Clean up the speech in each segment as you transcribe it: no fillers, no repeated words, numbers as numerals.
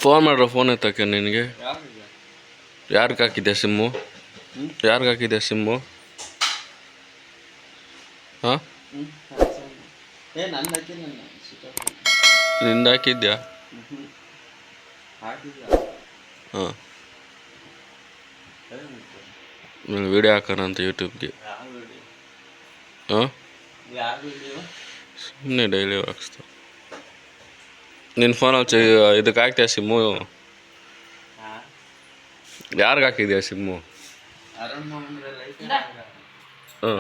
Phone ಮಾಡ್ರ phone ಎತ್ತಕ್ಕೆ ನಿನಗೆ. ಯಾರಿಗೆ ಹಾಕಿದ್ದೆ ಸಿಮ್ಮು? ಯಾರಿಗೆ ಹಾಕಿದ್ದೆ ಸಿಮ್ಮು? ಹಾಂ, ನಿಂದು ಹಾಕಿದ್ಯಾ? ಹಾಂ, ವಿಡಿಯೋ ಹಾಕೋಣ ಅಂತ ಯೂಟ್ಯೂಬ್ಗೆ. ಹಾಂ, ಸುಮ್ಮನೆ ಡೈಲಿ ಹಾಕ್ಸ್ತಾ. ನಿನ್ನ ಫೋನಲ್ಲಿ ಇದಕ್ಕೆ ಹಾಕ್ತೀಯ ಸಿಮ್ಮು? ಯಾರಿಗೆ ಹಾಕಿದ್ಯಾ ಸಿಮ್ಮು? ಹಾಂ,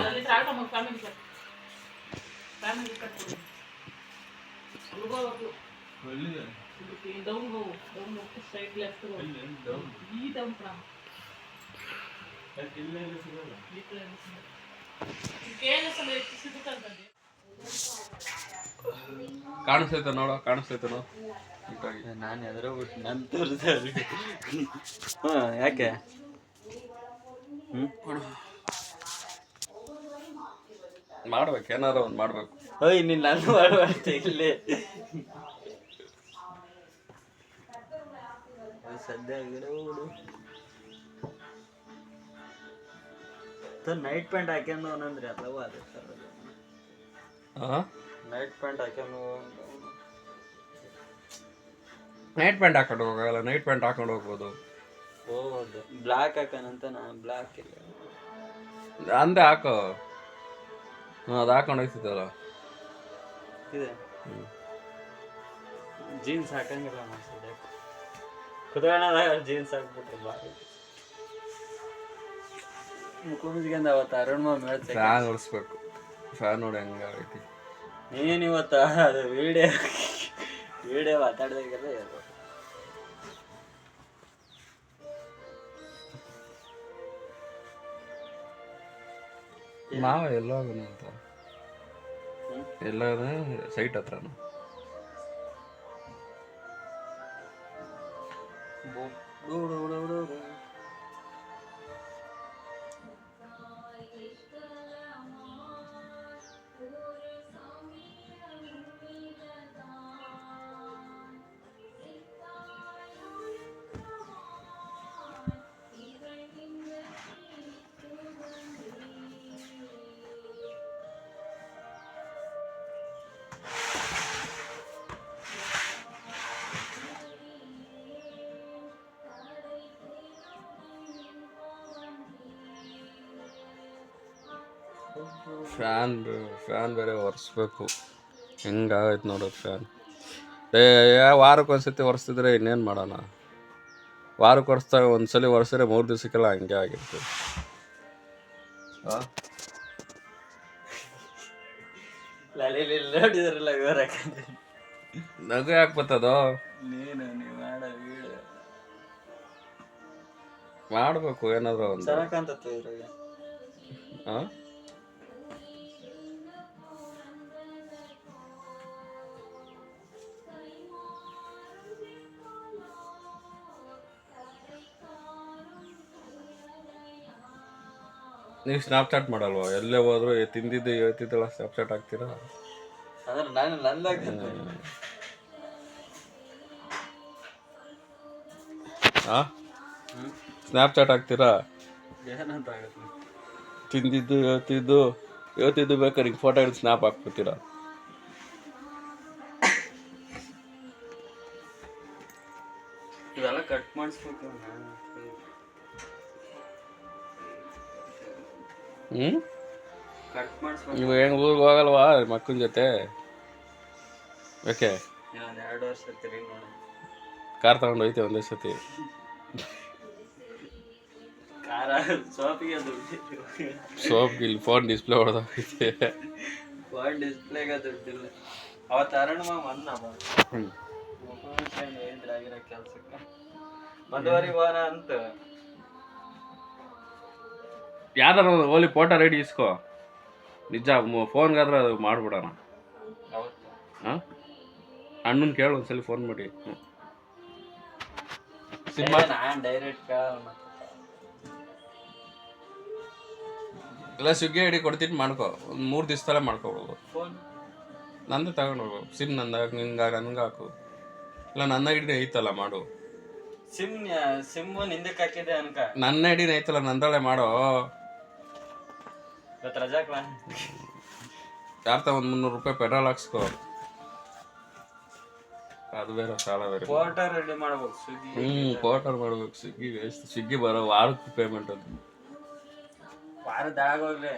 ಕಾಣಿಸ್ತೈತೆ ನೋಡ, ಕಾಣಿಸ್ತೈತೆ ನೋಡು. ನಾನು ಎದುರು ಬಿಟ್ಟು ನನ್ನ ತೋರಿಸ್ದೆ. ಹಾಂ, ಯಾಕೆ? ಮಾಡ್ಬೇಕು, ಏನಾರ ಒಂದು ಮಾಡ್ಬೇಕು. ಓಯ್, ನೀನು ನಾನು ಮಾಡುವಂತೆ ಇಲ್ಲಿ ಸದ್ಯ ನೈಟ್ ಪ್ಯಾಂಟ್ ಹಾಕ್ಯಂಡು ಅವನಂದ್ರೆ ಅಥವಾ ಅದೇ ಸರ್. ನೈಟ್ ಪ್ಯಾಂಟ್ ಹಾಕ್ಯಂಡು ನೈಟ್ ಪ್ಯಾಂಟ್ ಹಾಕೊಂಡು ಹೋಗಲ್ಲ, ನೈಟ್ ಪ್ಯಾಂಟ್ ಹಾಕೊಂಡು ಹೋಗ್ಬೋದು. ಹೋಗೋದು ಬ್ಲ್ಯಾಕ್ ಹಾಕೋಣಂತ. ನಾನು ಬ್ಲ್ಯಾಕ್ ಇಲ್ಲ ಅಂದೆ ಹಾಕೋ. ಹಾಂ, ಅದು ಹಾಕೊಂಡು ಹೋಗ್ತಿದ್ದಲ್ಲ ಇದೆ. ಜೀನ್ಸ್ ಹಾಕಂಗಿಲ್ಲ ಅನ್ಸುತ್ತೆ. ಕುತ್ಕೊಳ್ಳೋದಾಗ ಜೀನ್ಸ್ ಹಾಕ್ಬಿಟ್ರೆ ಬಾರಿ ಮುಖಂದ್ಕೊಂಡು ಅವತ್ತು ಅರುಣ್ ಮೇಳ್ಸ ಫ್ಯಾನ್ ಓಡಿಸ್ಬೇಕು. ಫ್ಯಾನ್ ನೋಡಿ ಹಂಗಾಗೈತಿ. ನೀನು ಇವತ್ತು ಅದು ವಿಡಿಯೋ ಮಾತಾಡ್ದಾಗೆಲ್ಲ ಹೇಳ್ಬೇಕು. ಮಾವ ಎಲ್ಲೋ ಹೋಗೋಣ ಅಂತ. ಎಲ್ಲ ಸೈಟ್ ಹತ್ರನ ಫ್ಯಾನ್ ಬೇರೆ ಒರೆಸ್ಬೇಕು. ಹೆಂಗಾಗೈತೆ ನೋಡೋದು ಫ್ಯಾನ್. ವಾರಕ್ಕೆ ಒಂದ್ಸತಿ ಒರೆಸ್ತಿದ್ರೆ ಇನ್ನೇನು ಮಾಡೋಣ. ವಾರಕ್ಕೆ ಒರೆಸ್ದಾಗ ಒಂದ್ಸಲಿ ಒರೆಸಿದ್ರೆ 3 ದಿವಸಕ್ಕೆಲ್ಲ ಹಂಗೆ ಆಗಿರ್ತದೆ. ನೋಡಿದ್ರಲ್ಲ ನಗು ಯಾಕೆ ಬರ್ತದೋ? ನೀನು ಮಾಡಬೇಕು ಏನಾದರೂ ಒಂದು. ಚೆನ್ನಾಗಂತತ್ತೆ ಇದ್ರಾಗ. ಹಾಂ, ನೀವು ಸ್ನ್ಯಾಪ್ಚಾಟ್ ಮಾಡಲ್ವಾ? ಎಲ್ಲೇ ಹೋದ್ರು ತಿಂದಿದ್ದು ಹೇಳ್ತಿದ್ದಲ್ಲ ಸ್ನ್ಯಾಪ್ಚಾಟ್ ಹಾಕ್ತೀರಾ? ಅಂದ್ರೆ ನಾನು ನಂದಾಗ್ತದೆ. ಹಾಂ, ಸ್ನ್ಯಾಪ್ಚಾಟ್ ಹಾಕ್ತೀರಾ? ಏನಂತ ಆಗುತ್ತೆ? ತಿಂದಿದ್ದು ಹೇಳ್ತಿದ್ದು ಬೇಕಾದ್ರೆ ಹಿಂಗೆ ಫೋಟೋ ಹಿಡಿದು ಸ್ನ್ಯಾಪ್ ಹಾಕ್ಬಿಡ್ತೀರಾ? ಇವೆಲ್ಲ ಕಟ್ ಮಾಡಿಸ್ಬೇಕು. ಕಟ್ ಮಾಡಿಸ್ಬೇಕು. ನೀವು ಹೆಂಗೆ ಊರಿಗೆ ಹೋಗಲ್ವಾ ಮಕ್ಕಳ ಜೊತೆ? ಓಕೆ, 2 ವರ್ಷ ತಿರುಗಿ ನೋಡಿ ಕಾರ್ ತಗೊಂಡು ಹೋಯ್ತೆ ಒಂದೇ ಸತಿ. ಕಾರ ಸೋಪಿಗೆ ಸೋಪ್ಗೆ ಇಲ್ಲಿ ಫೋನ್ ಡಿಸ್ಪ್ಲೇ ಹೊಡೆದೋಗೈತೆ. ಫೋನ್ ಡಿಸ್ಪ್ಲೇಗೆ ದುಡ್ಡಿಲ್ಲ ಅವತ್ತು ಅರುಣ್ ಮಾಮ ಅನ್ನ ಆಗಿರೋ ಕೆಲ್ಸಕ್ಕೆ ಮದುವರಿ ವಾರ ಅಂತ ಯಾವ್ದಾರ ಓಲಿ ಫೋಟೋ ರೆಡಿ ಇಸ್ಕೋ ನಿಜ ಫೋನ್ಗಾದ್ರೆ ಅದು ಮಾಡ್ಬಿಡೋಣ ಅವತ್ತು ಹಾಂ ಅಣ್ಣನ ಕೇಳು ಒಂದ್ಸಲಿ ಫೋನ್ ಮಾಡಿ ನಾನು ಡೈರೆಕ್ಟ್ ಕೇಳಲ್ಲ ಇಲ್ಲ ಸ್ವಿಗ್ಗಿ ಐಡಿ ಕೊಡ್ತೀನಿ ಮಾಡ್ಕೊ ಒಂದು 3 ದಿವಸದಲ್ಲೇ ಮಾಡ್ಕೊಬೋದು ಫೋನ್ ನಂದು ತಗೊಂಡು ಹೋಗು ಸಿಮ್ ನಂದಾಗ ನಿಂಗೆ ನನ್ಗೆ ಹಾಕು ಇಲ್ಲ ನನ್ನ ಐಡಿನೇ ಐತಲ್ಲ ಮಾಡು ಸಿಮ್ಮು ನಿಂದಕ್ಕೆ ಹಾಕಿದೆ ಅನ್ಕ ನನ್ನ ಐಡಿನೇ ಐತಲ್ಲ ನಂದಳೆ ಮಾಡೋ ಇವತ್ತು ರಜಾಕ್ಲ ಯಾರ್ತ ಒಂದು 300 ರೂಪಾಯಿ ಪೆಟ್ರೋಲ್ ಹಾಕ್ಸ್ಕೋ ಅದು ಬೇರೆ ಸಾಲ ಬೇರೆ ಫೋಟೋ ರೆಡಿ ಮಾಡ್ಬೇಕು ಸ್ವಿಗ್ಗಿ ಕ್ವಾರ್ಟರ್ ಮಾಡ್ಬೇಕು ಸ್ವಿಗ್ಗಿ ವೇಸ್ಟ್ ಸ್ವಿಗ್ಗಿ ಬರೋ ವಾರಕ್ಕೆ ಪೇಮೆಂಟ್ ಅದು ವಾರದಾಗೋಗ್ಲಿ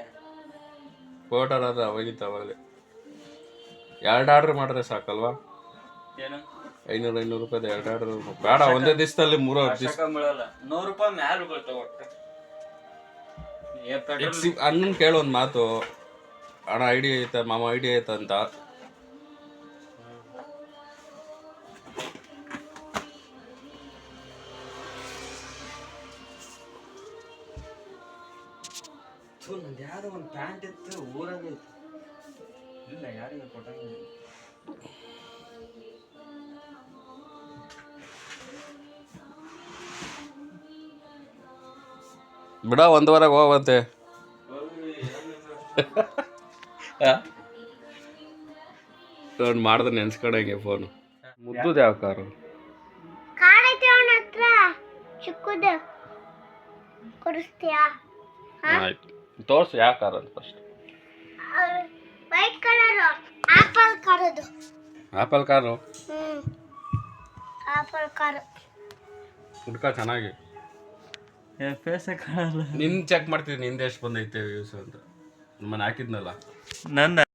ಕ್ವಾರ್ಟರ್ ಆದ್ರೆ ಅವಾಗಿತ್ತು ಅವಾಗಲೇ 2 ಆರ್ಡ್ರ್ ಮಾಡಿದ್ರೆ ಸಾಕಲ್ವಾ ಏನು 500 ರೂಪಾಯಿದು 2 ಆರ್ಡ್ರ್ ಬೇಡ ಒಂದೇ ದಿವಸದಲ್ಲಿ 3 ದಿವಸ ಬೀಳಲ್ಲ 100 ರೂಪಾಯಿ ಮ್ಯಾಲ ಬೀಳ್ತಾವ ಒಟ್ಟು ಅಣ್ಣನ ಕೇಳು ಒಂದು ಮಾತು ಅಣ್ಣ ಐಡಿ ಐತೆ ಮಾಮ ಐಡಿ ಐತೆ ಅಂತ ನಂದು ಯಾವ್ದೋ ಒಂದು ಪ್ಯಾಂಟ್ ಇತ್ತು ಊರಾಗ ಇಲ್ಲ ಯಾರಿಗೆ ಕೊಟ್ಟಂಗಿಲ್ಲ ಬಿಡ 1 ವಾರ ಹೋಗಂತೆ ಮಾಡಿದ್ರೆ ನೆನ್ಸ್ಕೊಡಂಗೆ ಫೋನು ಮುದ್ದುದು ಯಾವ ಕಾರು ಚಿಕ್ಕದು ಕೊಡಿಸ್ತೀಯಾ ಆಯ್ತು ತೋರ್ಸು ಯಾವ ಕಾರು ಅಂತ ಫಸ್ಟ್ ವೈಟ್ ಕಲರ್ ಆಪಲ್ ಕಾರದು ಆಪಲ್ ಕಾರು ಆಪಲ್ ಕಾರು ಹುಡ್ಕ ಚೆನ್ನಾಗಿ ಫೇಸೇ ಕಾಣಲ್ಲ ನಿನ್ ಚೆಕ್ ಮಾಡ್ತೀನಿ ನಿಂದ ಎಷ್ಟು ಬಂದೈತೆ ವ್ಯೂಸ್ ಅಂತ ನಾನು ಹಾಕಿದ್ನಲ್ಲ ನನ್ನ